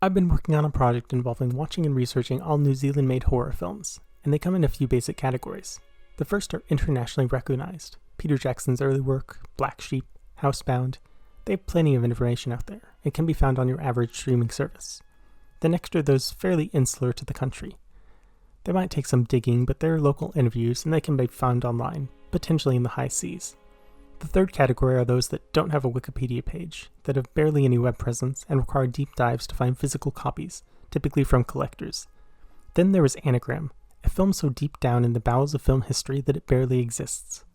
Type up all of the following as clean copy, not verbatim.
I've been working on a project involving watching and researching all New Zealand-made horror films, and they come in a few basic categories. The first are internationally recognized. Peter Jackson's early work, Black Sheep, Housebound. They have plenty of information out there, and can be found on your average streaming service. The next are those fairly insular to the country. They might take some digging, but they're local interviews, and they can be found online, potentially in the high seas. The third category are those that don't have a Wikipedia page, that have barely any web presence, and require deep dives to find physical copies, typically from collectors. Then there is Anagram, a film so deep down in the bowels of film history that it barely exists.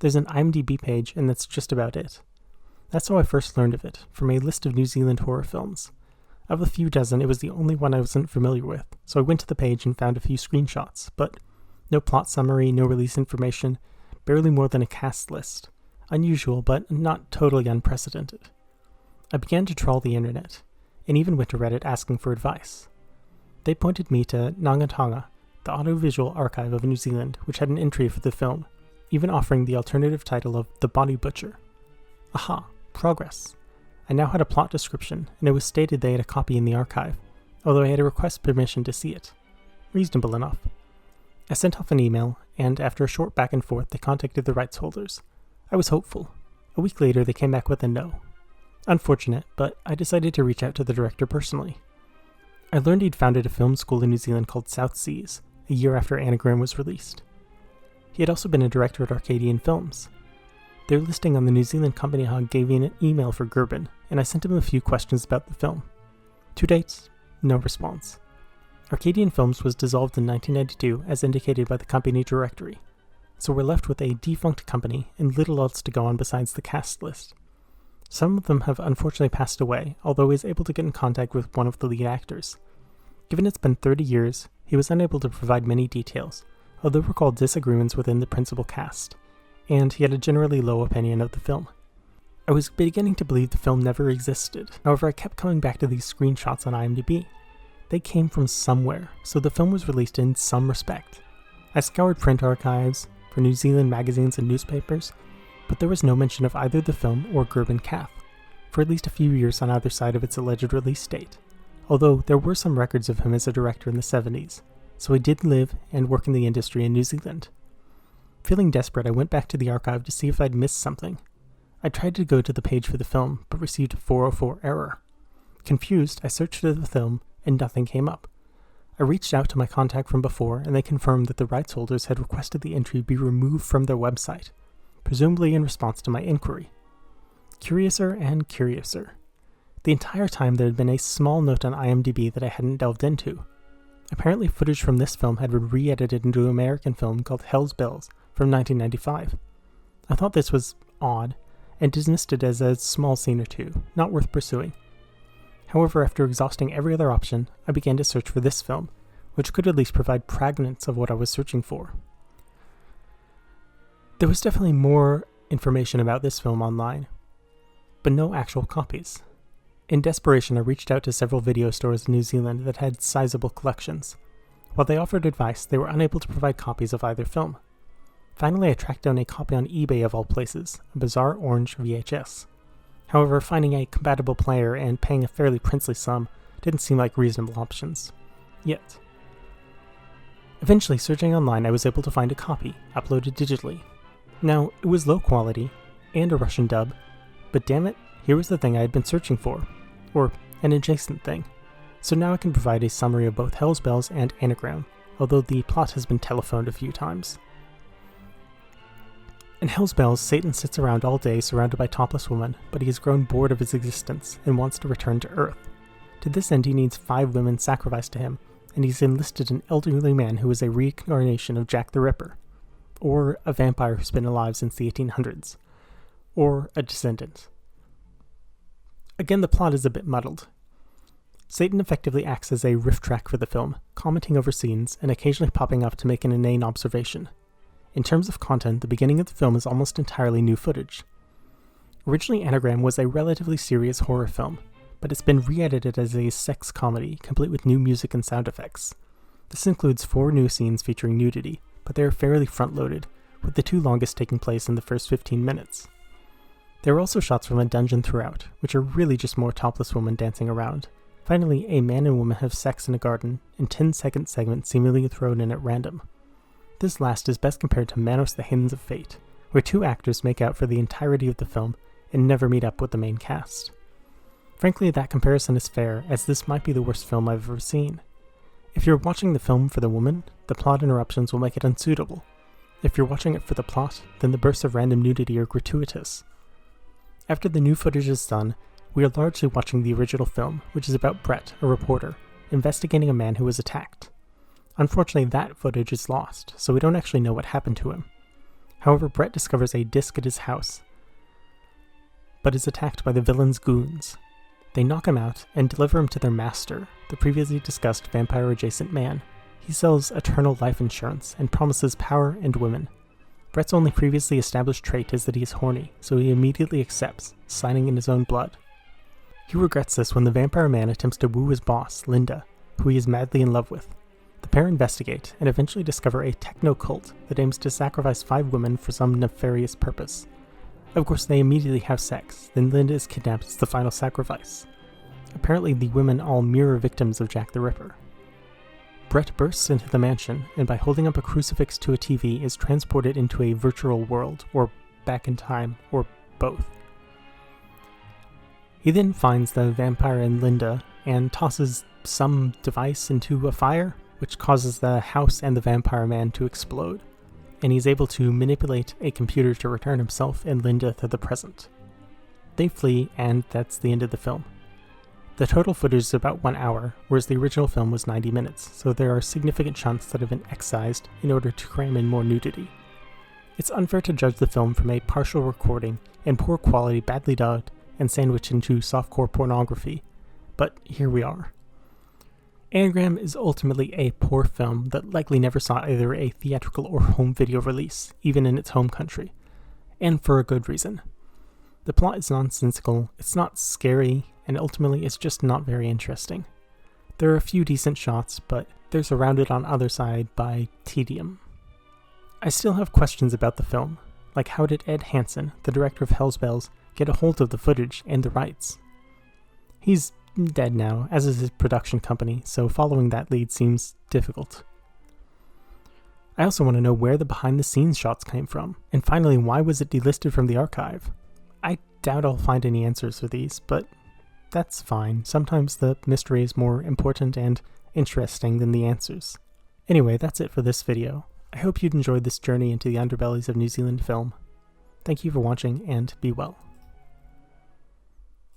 There's an IMDb page, and that's just about it. That's how I first learned of it, from a list of New Zealand horror films. Of the few dozen, it was the only one I wasn't familiar with, so I went to the page and found a few screenshots, but no plot summary, no release information, barely more than a cast list. Unusual, but not totally unprecedented. I began to trawl the internet, and even went to Reddit asking for advice. They pointed me to Ngantaga, the audiovisual archive of New Zealand, which had an entry for the film, even offering the alternative title of The Body Butcher. Aha, progress. I now had a plot description, and it was stated they had a copy in the archive, although I had to request permission to see it. Reasonable enough. I sent off an email, and after a short back and forth, they contacted the rights holders. I was hopeful. A week later, they came back with a no. Unfortunate, but I decided to reach out to the director personally. I learned he'd founded a film school in New Zealand called South Seas, a year after Anagram was released. He had also been a director at Arcadian Films. Their listing on the New Zealand Company Hub gave me an email for Gerben, and I sent him a few questions about the film. To date, no response. Arcadian Films was dissolved in 1992 as indicated by the company directory, so we're left with a defunct company and little else to go on besides the cast list. Some of them have unfortunately passed away, although he was able to get in contact with one of the lead actors. Given it's been 30 years, he was unable to provide many details, although recalled disagreements within the principal cast, and he had a generally low opinion of the film. I was beginning to believe the film never existed, however I kept coming back to these screenshots on IMDb. They came from somewhere, so the film was released in some respect. I scoured print archives, for New Zealand magazines and newspapers, but there was no mention of either the film or Gerben Kath, for at least a few years on either side of its alleged release date, although there were some records of him as a director in the 70s, so he did live and work in the industry in New Zealand. Feeling desperate, I went back to the archive to see if I'd missed something. I tried to go to the page for the film, but received a 404 error. Confused, I searched for the film, and nothing came up. I reached out to my contact from before, and they confirmed that the rights holders had requested the entry be removed from their website, presumably in response to my inquiry. Curiouser and curiouser. The entire time there had been a small note on IMDb that I hadn't delved into. Apparently footage from this film had been re-edited into an American film called Hell's Bells from 1995. I thought this was odd, and dismissed it as a small scene or two, not worth pursuing. However, after exhausting every other option, I began to search for this film, which could at least provide fragments of what I was searching for. There was definitely more information about this film online, but no actual copies. In desperation, I reached out to several video stores in New Zealand that had sizable collections. While they offered advice, they were unable to provide copies of either film. Finally, I tracked down a copy on eBay of all places, a bizarre orange VHS. However, finding a compatible player and paying a fairly princely sum didn't seem like reasonable options. Yet. Eventually, searching online, I was able to find a copy, uploaded digitally. Now, it was low quality, and a Russian dub, but damn it, here was the thing I had been searching for, or an adjacent thing. So now I can provide a summary of both Hell's Bells and Anagram, although the plot has been telephoned a few times. In Hell's Bells, Satan sits around all day surrounded by topless women, but he has grown bored of his existence and wants to return to Earth. To this end, he needs 5 women sacrificed to him, and he's enlisted an elderly man who is a reincarnation of Jack the Ripper, or a vampire who's been alive since the 1800s, or a descendant. Again, the plot is a bit muddled. Satan effectively acts as a riff track for the film, commenting over scenes and occasionally popping up to make an inane observation. In terms of content, the beginning of the film is almost entirely new footage. Originally, Anagram was a relatively serious horror film, but it's been re-edited as a sex comedy, complete with new music and sound effects. This includes 4 new scenes featuring nudity, but they are fairly front-loaded, with the 2 longest taking place in the first 15 minutes. There are also shots from a dungeon throughout, which are really just more topless women dancing around, Finally, a man and woman have sex in a garden in 10-second segments seemingly thrown in at random. This last is best compared to Manos the Hands of Fate, where two actors make out for the entirety of the film and never meet up with the main cast. Frankly, that comparison is fair, as this might be the worst film I've ever seen. If you're watching the film for the woman, the plot interruptions will make it unsuitable. If you're watching it for the plot, then the bursts of random nudity are gratuitous. After the new footage is done, we are largely watching the original film, which is about Brett, a reporter, investigating a man who was attacked. Unfortunately, that footage is lost, so we don't actually know what happened to him. However, Brett discovers a disc at his house, but is attacked by the villain's goons. They knock him out and deliver him to their master, the previously discussed vampire-adjacent man. He sells eternal life insurance and promises power and women. Brett's only previously established trait is that he is horny, so he immediately accepts, signing in his own blood. He regrets this when the vampire man attempts to woo his boss, Linda, who he is madly in love with. The pair investigate and eventually discover a techno-cult that aims to sacrifice 5 women for some nefarious purpose. Of course, they immediately have sex, then Linda is kidnapped as the final sacrifice. Apparently, the women all mirror victims of Jack the Ripper. Brett bursts into the mansion, and by holding up a crucifix to a TV is transported into a virtual world, or back in time, or both. He then finds the vampire and Linda, and tosses some device into a fire, which causes the house and the vampire man to explode, and he's able to manipulate a computer to return himself and Linda to the present. They flee, and that's the end of the film. The total footage is about 1 hour, whereas the original film was 90 minutes, so there are significant chunks that have been excised in order to cram in more nudity. It's unfair to judge the film from a partial recording and poor quality, badly dubbed, and sandwiched into softcore pornography, but here we are. Anagram is ultimately a poor film that likely never saw either a theatrical or home video release, even in its home country, and for a good reason. The plot is nonsensical, it's not scary, and ultimately it's just not very interesting. There are a few decent shots, but they're surrounded on either side by tedium. I still have questions about the film, like how did Ed Hansen, the director of Hell's Bells, get a hold of the footage and the rights? He's dead now, as is his production company, so following that lead seems difficult. I also want to know where the behind-the-scenes shots came from, and finally, why was it delisted from the archive? I doubt I'll find any answers for these, but that's fine. Sometimes the mystery is more important and interesting than the answers. Anyway, that's it for this video. I hope you'd enjoyed this journey into the underbellies of New Zealand film. Thank you for watching, and be well.